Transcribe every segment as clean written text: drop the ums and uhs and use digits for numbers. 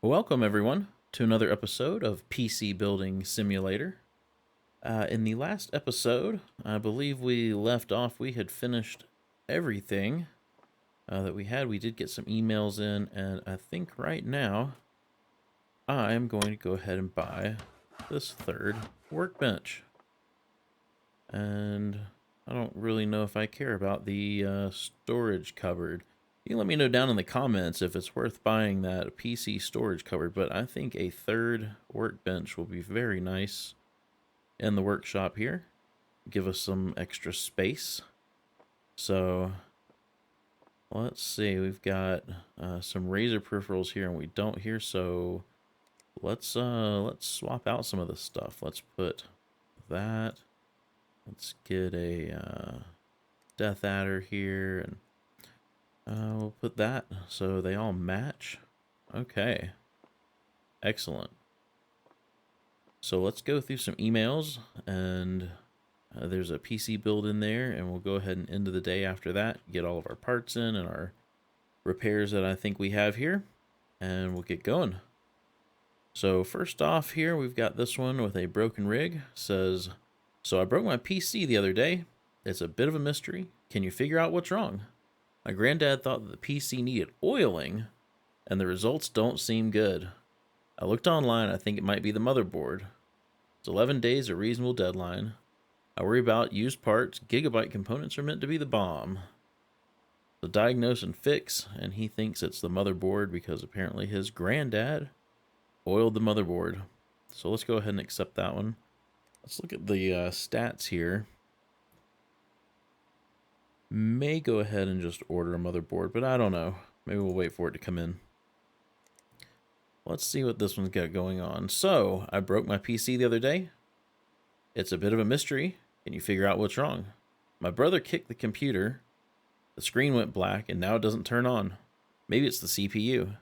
Welcome, everyone, to another episode of PC Building Simulator. In the last episode, I believe we left off, we had finished everything that we had. We did get some emails in, and I think right now I'm going to go ahead and buy this third workbench. And I don't really know if I care about the storage cupboard. You can let me know down in the comments if it's worth buying that PC storage cupboard, but I think a third workbench will be very nice in the workshop here. Give us some extra space. So let's see, we've got some Razer peripherals here and we don't here, so let's swap out some of this stuff. Let's put that. Let's get a Death Adder here, and we'll put that so they all match. Okay. Excellent. So let's go through some emails, and there's a PC build in there, and we'll go ahead and end of the day after that, get all of our parts in and our repairs that I think we have here, and we'll get going. So first off here, we've got this one with a broken rig. Says, so I broke my PC the other day. It's a bit of a mystery. Can you figure out what's wrong? My granddad thought that the PC needed oiling, and the results don't seem good. I looked online, I think it might be the motherboard. It's 11 days, a reasonable deadline. I worry about used parts. Gigabyte components are meant to be the bomb. So diagnose and fix, and he thinks it's the motherboard because apparently his granddad oiled the motherboard. So let's go ahead and accept that one. Let's look at the stats here. May go ahead and just order a motherboard, but I don't know. Maybe we'll wait for it to come in. Let's see what this one's got going on. So, I broke my PC the other day. It's a bit of a mystery. Can you figure out what's wrong? My brother kicked the computer. The screen went black, and now it doesn't turn on. Maybe it's the CPU.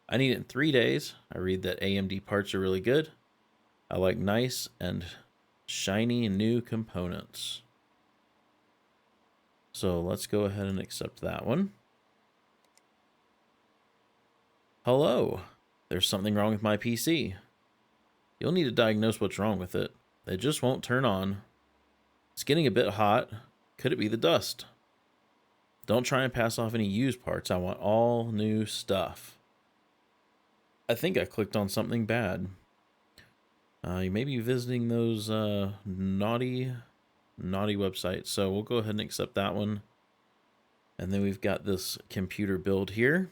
I need it in 3 days. I read that AMD parts are really good. I like nice and shiny new components. So let's go ahead and accept that one. Hello. There's something wrong with my PC. You'll need to diagnose what's wrong with it. It just won't turn on. It's getting a bit hot. Could it be the dust? Don't try and pass off any used parts. I want all new stuff. I think I clicked on something bad. You may be visiting those naughty websites. So we'll go ahead and accept that one. And then we've got this computer build here.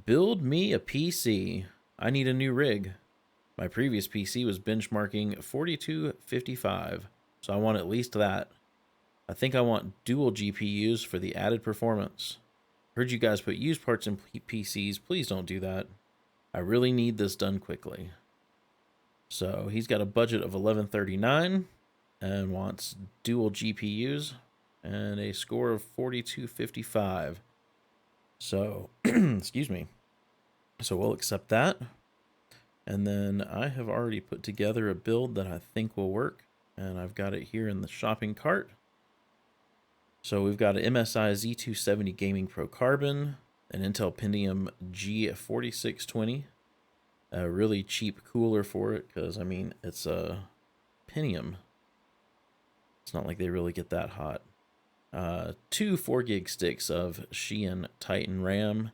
Build me a PC. I need a new rig. My previous PC was benchmarking 4255, so I want at least that. I think I want dual GPUs for the added performance. Heard you guys put used parts in PCs. Please don't do that. I really need this done quickly. So he's got a budget of $1139 and wants dual GPUs and a score of 4255. So, excuse me. So we'll accept that. And then I have already put together a build that I think will work. And I've got it here in the shopping cart. So we've got an MSI Z270 Gaming Pro Carbon, an Intel Pentium G4620, a really cheap cooler for it because, I mean, it's a Pentium. It's not like they really get that hot. 2 4 gig sticks of Shein Titan RAM,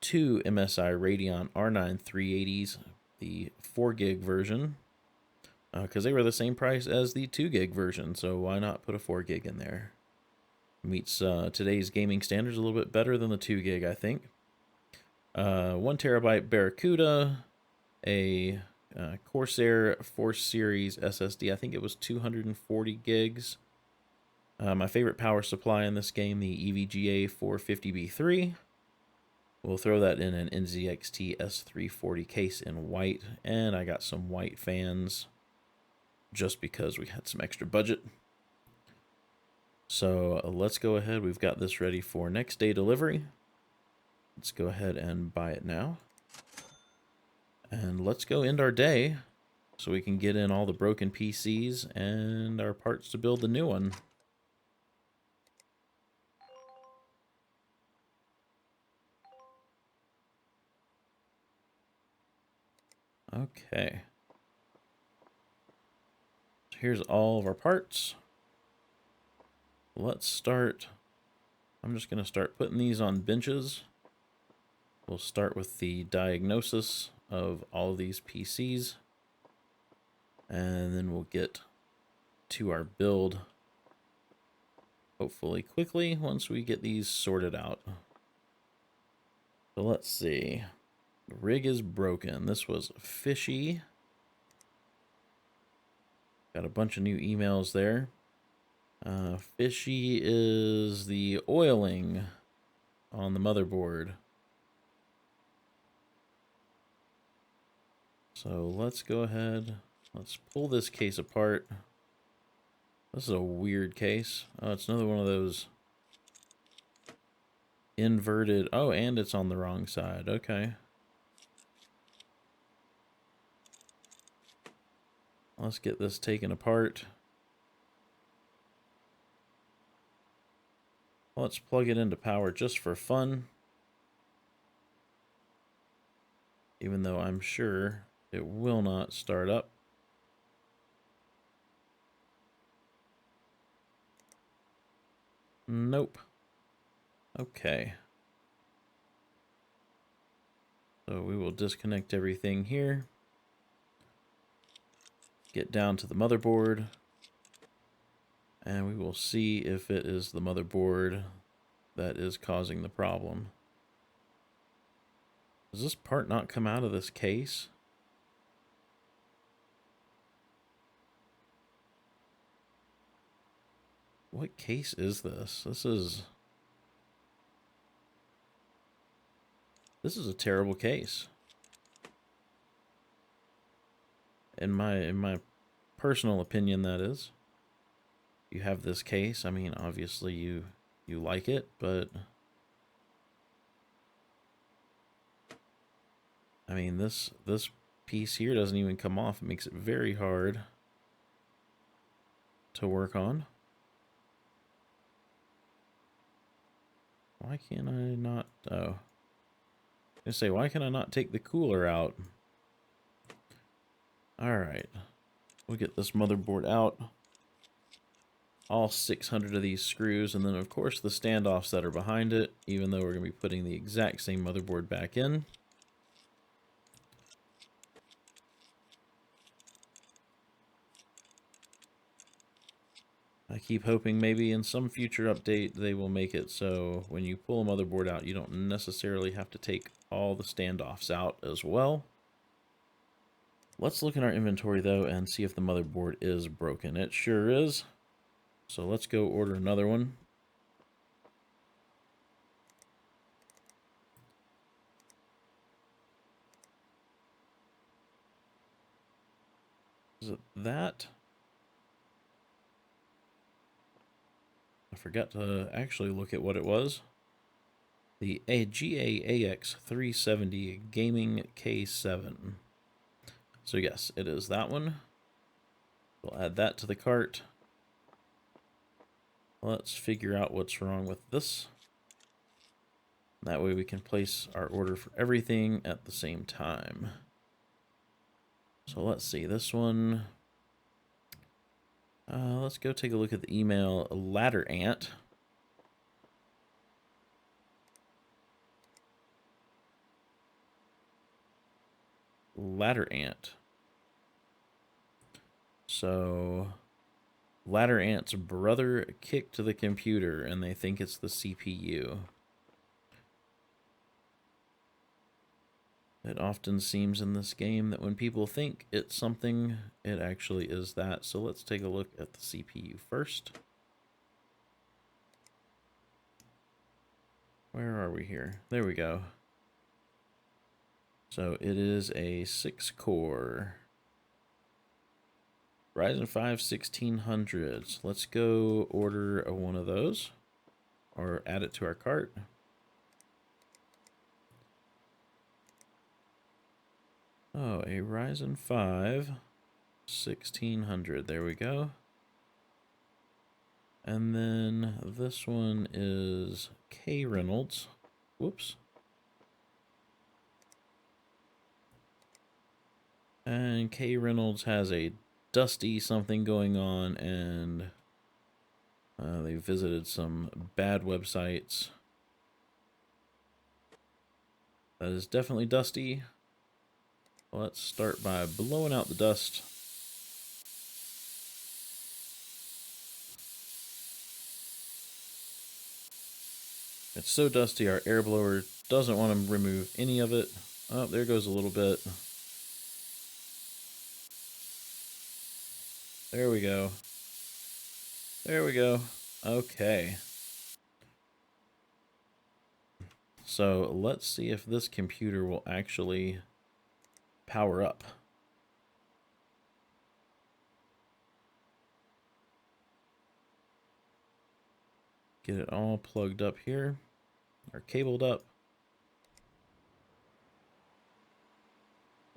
2 MSI Radeon R9 380s, the 4 gig version, because they were the same price as the 2 gig version, so why not put a 4 gig in there? Meets today's gaming standards a little bit better than the 2 gig, I think. 1 terabyte Barracuda, a Corsair Force Series SSD, I think it was 240 gigs. My favorite power supply in this game, the EVGA 450B3. We'll throw that in an NZXT S340 case in white, and I got some white fans just because we had some extra budget. So let's go ahead. We've got this ready for next day delivery. Let's go ahead and buy it now. And let's go end our day so we can get in all the broken PCs and our parts to build the new one. Okay. So here's all of our parts. Let's start. I'm just going to start putting these on benches. We'll start with the diagnosis of all of these PCs. And then we'll get to our build hopefully quickly once we get these sorted out. So let's see. The rig is broken. This was fishy. Got a bunch of new emails there. Fishy is the oiling on the motherboard. So let's go ahead. Let's pull this case apart. This is a weird case. Oh, it's another one of those inverted. Oh, and it's on the wrong side. Okay. Let's get this taken apart. Let's plug it into power just for fun. Even though I'm sure it will not start up. Nope. Okay. So we will disconnect everything here. Get down to the motherboard. And we will see if it is the motherboard that is causing the problem. Does this part not come out of this case? What case is this? This is a terrible case. In my personal opinion, that is. You have this case. I mean, obviously you like it, but I mean this piece here doesn't even come off. It makes it very hard to work on. Why can't I not? Oh, I was gonna say, why can I not take the cooler out? All right, we'll get this motherboard out. All 600 of these screws, and then of course the standoffs that are behind it, even though we're going to be putting the exact same motherboard back in. I keep hoping maybe in some future update they will make it so when you pull a motherboard out, you don't necessarily have to take all the standoffs out as well. Let's look in our inventory though and see if the motherboard is broken. It sure is. So let's go order another one. Is it that? I forgot to actually look at what it was. The GAAX 370 Gaming K7. So yes, it is that one. We'll add that to the cart. Let's figure out what's wrong with this. That way we can place our order for everything at the same time. So let's see, this one. Let's go take a look at the email. Ladder Ant. Ladder Ant. So, Ladder Ant's brother kicked the computer and they think it's the CPU. It often seems in this game that when people think it's something, it actually is that. So let's take a look at the CPU first. Where are we here? There we go. So it is a 6-core Ryzen 5 1600s. Let's go order one of those or add it to our cart. Oh, a Ryzen 5 1600. There we go. And then this one is K Reynolds. Whoops. And K Reynolds has a dusty something going on, and they visited some bad websites. That is definitely dusty. Let's start by blowing out the dust. It's so dusty, our air blower doesn't want to remove any of it. Oh, there goes a little bit. There we go. There we go. Okay. So let's see if this computer will actually power up. Get it all plugged up here, or cabled up.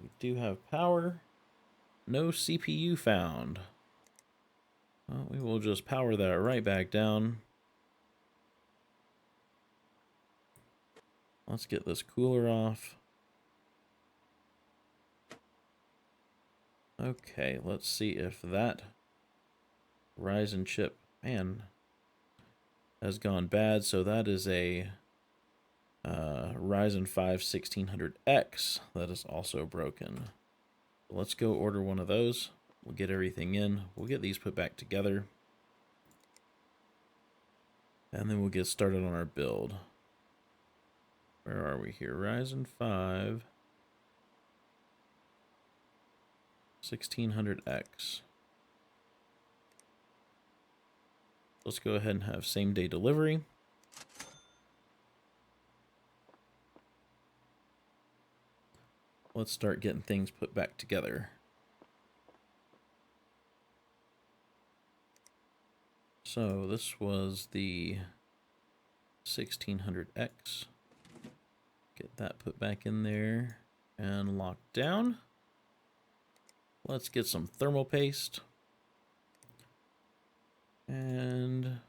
We do have power. No CPU found. Well, we will just power that right back down. Let's get this cooler off. Okay, let's see if that Ryzen chip, man, has gone bad. So that is a Ryzen 5 1600X that is also broken. Let's go order one of those. We'll get everything in. We'll get these put back together. And then we'll get started on our build. Where are we here? Ryzen 5 1600X. Let's go ahead and have same day delivery. Let's start getting things put back together. So this was the 1600X. Get that put back in there and locked down. Let's get some thermal paste. And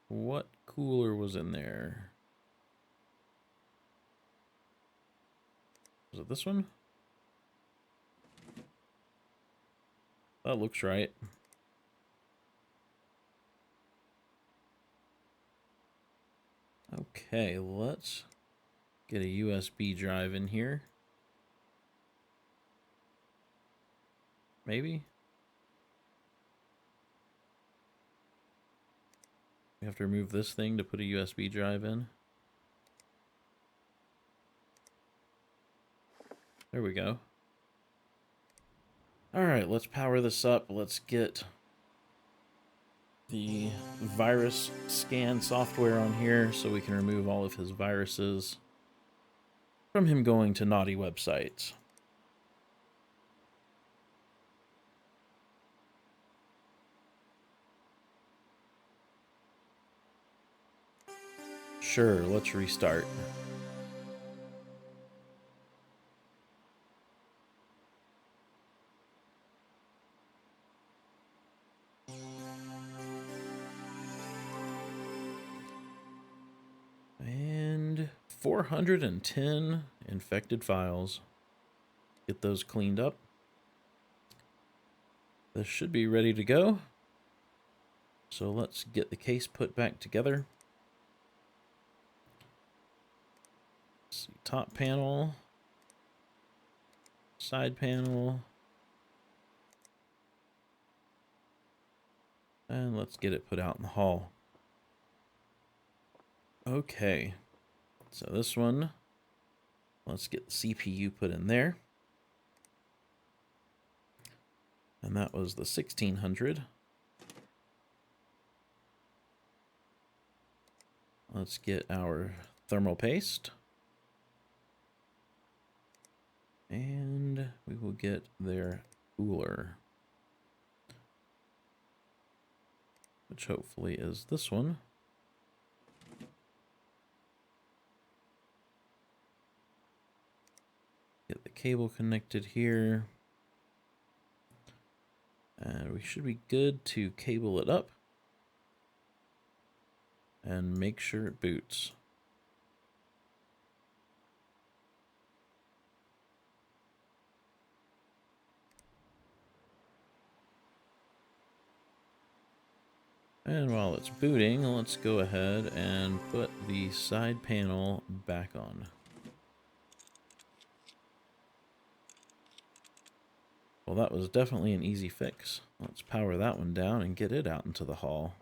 what cooler was in there? Was it this one? That looks right. Okay, let's get a USB drive in here. Maybe? We have to remove this thing to put a USB drive in. There we go. Alright, let's power this up. Let's get the virus scan software on here so we can remove all of his viruses from him going to naughty websites. Sure, let's restart. And 410 infected files. Get those cleaned up. This should be ready to go. So let's get the case put back together. Let's see, top panel, side panel, and let's get it put out in the hall. Okay, so this one, let's get the CPU put in there. And that was the 1600. Let's get our thermal paste. And we will get their cooler, which hopefully is this one. Get the cable connected here. And we should be good to cable it up and make sure it boots. And while it's booting, let's go ahead and put the side panel back on. Well, that was definitely an easy fix. Let's power that one down and get it out into the hall.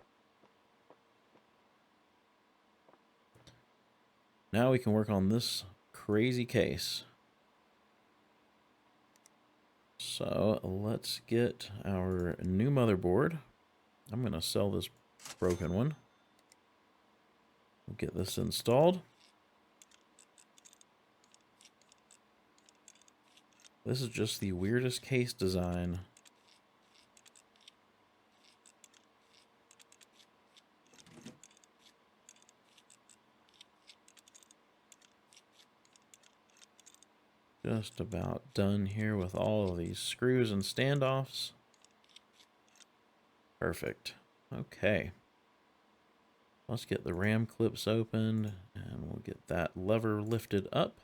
Now we can work on this crazy case. So let's get our new motherboard. I'm going to sell this broken one. We'll get this installed. This is just the weirdest case design. Just about done here with all of these screws and standoffs. Perfect. Okay. Let's get the RAM clips opened and we'll get that lever lifted up.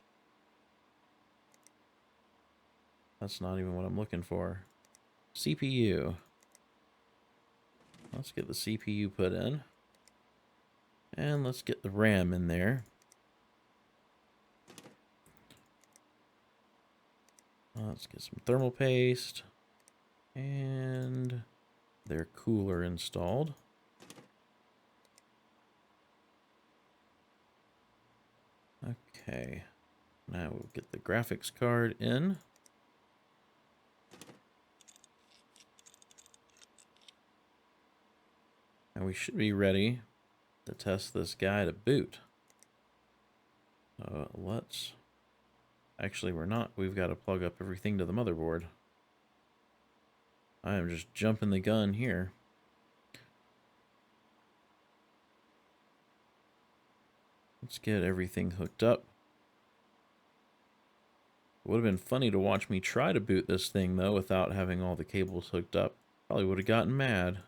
That's not even what I'm looking for. CPU. Let's get the CPU put in. And let's get the RAM in there. Let's get some thermal paste and their cooler installed. Okay, now we'll get the graphics card in. And we should be ready to test this guy to boot. Let's... Actually, we're not. We've got to plug up everything to the motherboard. I am just jumping the gun here. Let's get everything hooked up. It would have been funny to watch me try to boot this thing, though, without having all the cables hooked up. Probably would have gotten mad.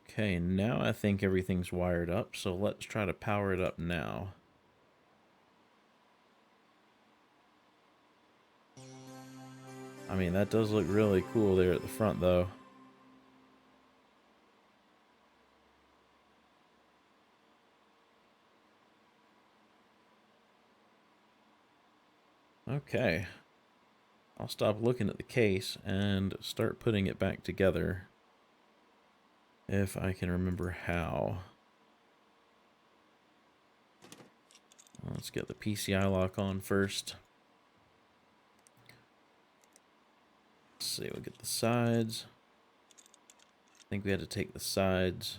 Okay, now I think everything's wired up, so let's try to power it up now. I mean, that does look really cool there at the front, though. Okay. I'll stop looking at the case and start putting it back together. If I can remember how. Let's get the PCI lock on first. Let's see, we'll get the sides. I think we had to take the sides.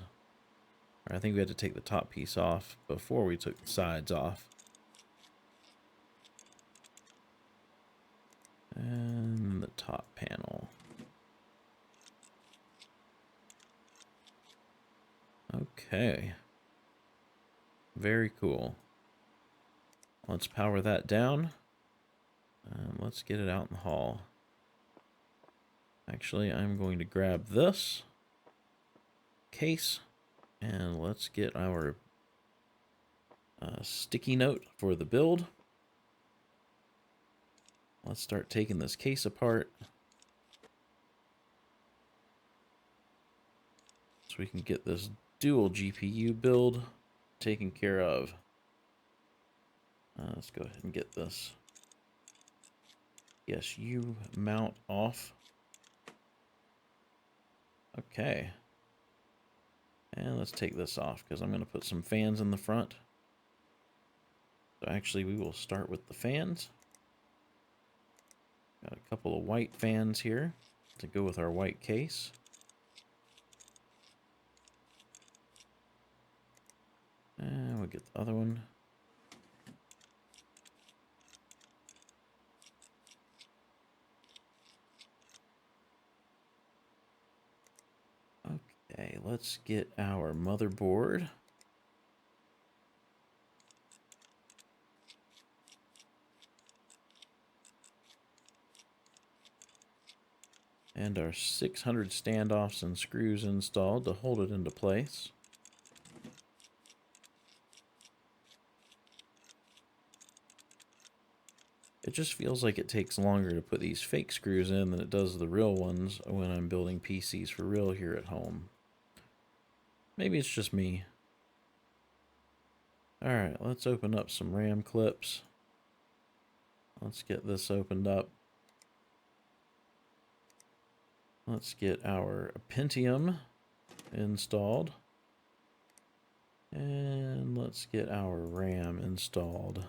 Or I think we had to take the top piece off before we took the sides off. And the top panel. Okay. Very cool. Let's power that down. And let's get it out in the hall. Actually, I'm going to grab this case and let's get our sticky note for the build. Let's start taking this case apart so we can get this dual GPU build taken care of. Let's go ahead and get this PSU mount off. Okay. And let's take this off because I'm going to put some fans in the front. So actually we will start with the fans. Got a couple of white fans here to go with our white case. And we'll get the other one. Okay, let's get our motherboard. And our 600 standoffs and screws installed to hold it into place. It just feels like it takes longer to put these fake screws in than it does the real ones when I'm building PCs for real here at home. Maybe it's just me. Alright, let's open up some RAM clips. Let's get this opened up. Let's get our Pentium installed. And let's get our RAM installed.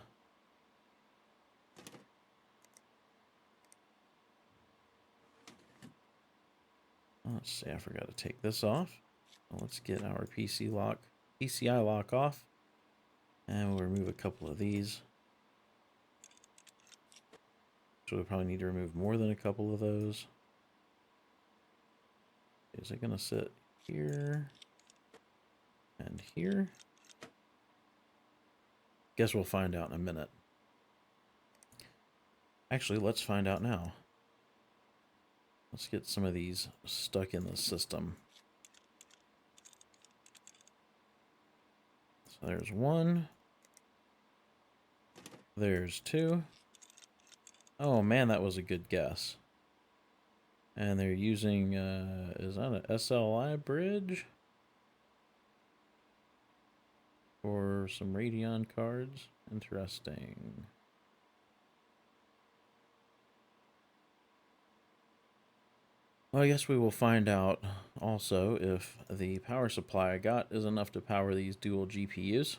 Let's see, I forgot to take this off. Let's get our PCI lock off. And we'll remove a couple of these. So we probably need to remove more than a couple of those. Is it going to sit here and here? Guess we'll find out in a minute. Actually, let's find out now. Let's get some of these stuck in the system. So there's one. There's two. Oh man, that was a good guess. And they're using, is that an SLI bridge? For some Radeon cards? Interesting. Well, I guess we will find out also if the power supply I got is enough to power these dual GPUs.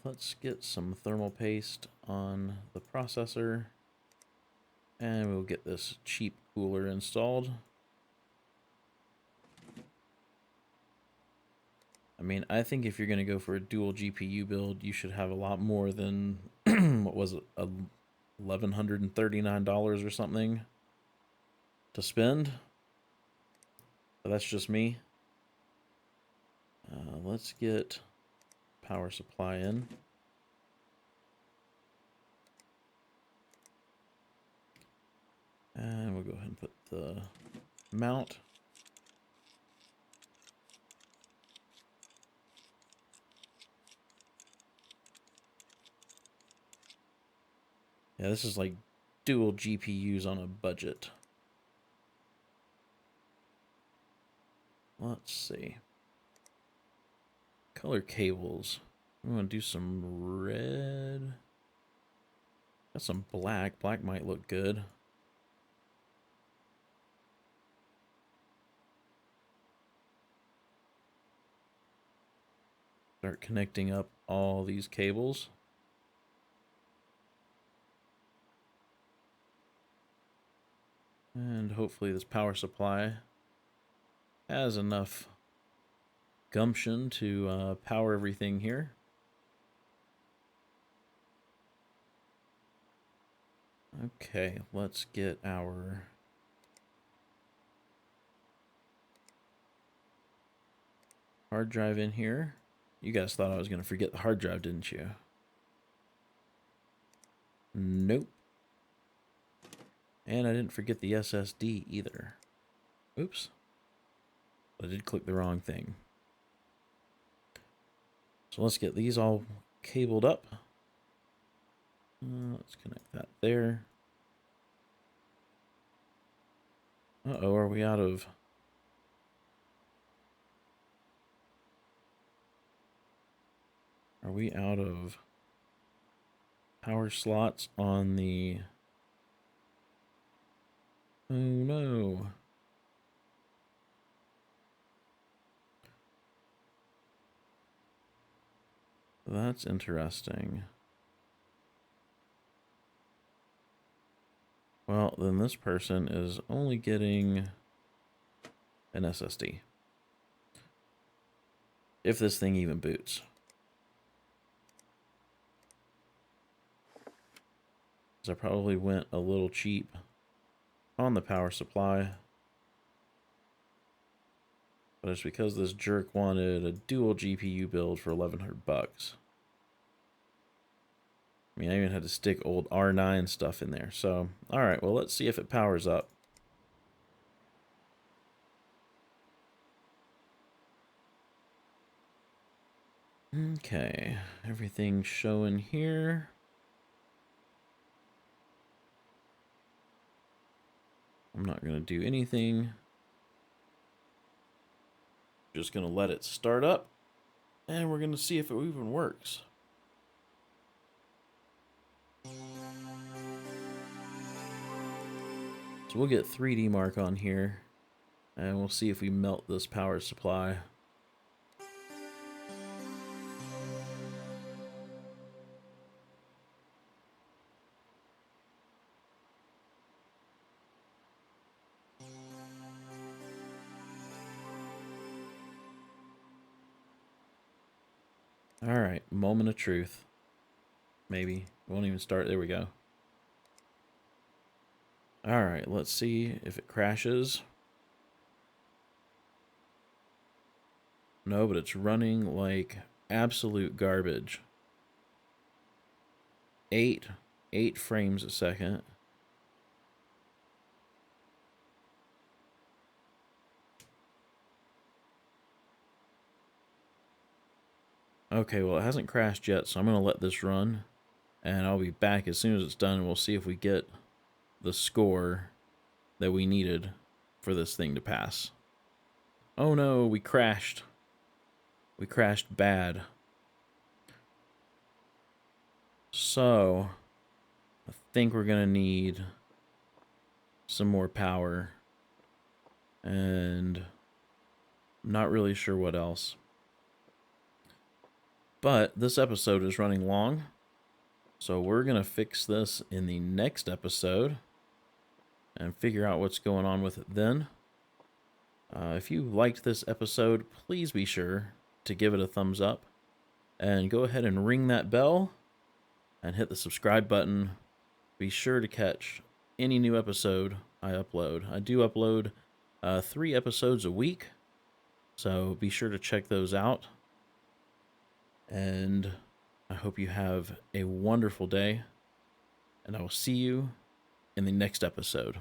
Let's get some thermal paste on the processor. And we'll get this cheap cooler installed. I mean, I think if you're going to go for a dual GPU build, you should have a lot more than, what was it, $1,139 or something to spend. But that's just me. Let's get power supply in. And we'll go ahead and put the mount. Yeah, this is like dual GPUs on a budget. Let's see. Color cables. We want to do some red. Got some black. Black might look good. Start connecting up all these cables. And hopefully this power supply has enough gumption to power everything here. Okay, let's get our hard drive in here. You guys thought I was going to forget the hard drive, didn't you? Nope. And I didn't forget the SSD either. Oops. I did click the wrong thing. So let's get these all cabled up. Let's connect that there. Uh-oh, are we out of... Are we out of power slots on the... Oh no. That's interesting. Well, then this person is only getting an SSD. If this thing even boots. So I probably went a little cheap on the power supply. But it's because this jerk wanted a dual GPU build for 1,100 bucks. I mean, I even had to stick old R9 stuff in there. So, alright, well, let's see if it powers up. Okay, everything's showing here. I'm not going to do anything. Just going to let it start up, and we're going to see if it even works. So we'll get 3D mark on here, and we'll see if we melt this power supply. Alright, moment of truth. Maybe. Won't even start. There we go. Alright, let's see if it crashes. No, but it's running like absolute garbage. 8 frames a second. Okay, well, it hasn't crashed yet, so I'm going to let this run. And I'll be back as soon as it's done, and we'll see if we get the score that we needed for this thing to pass. Oh no, we crashed. We crashed bad. So, I think we're going to need some more power. And I'm not really sure what else. But this episode is running long, so we're going to fix this in the next episode and figure out what's going on with it then. If you liked this episode, please be sure to give it a thumbs up and go ahead and ring that bell and hit the subscribe button. Be sure to catch any new episode I upload. I do upload 3 episodes a week, so be sure to check those out. And I hope you have a wonderful day, and I will see you in the next episode.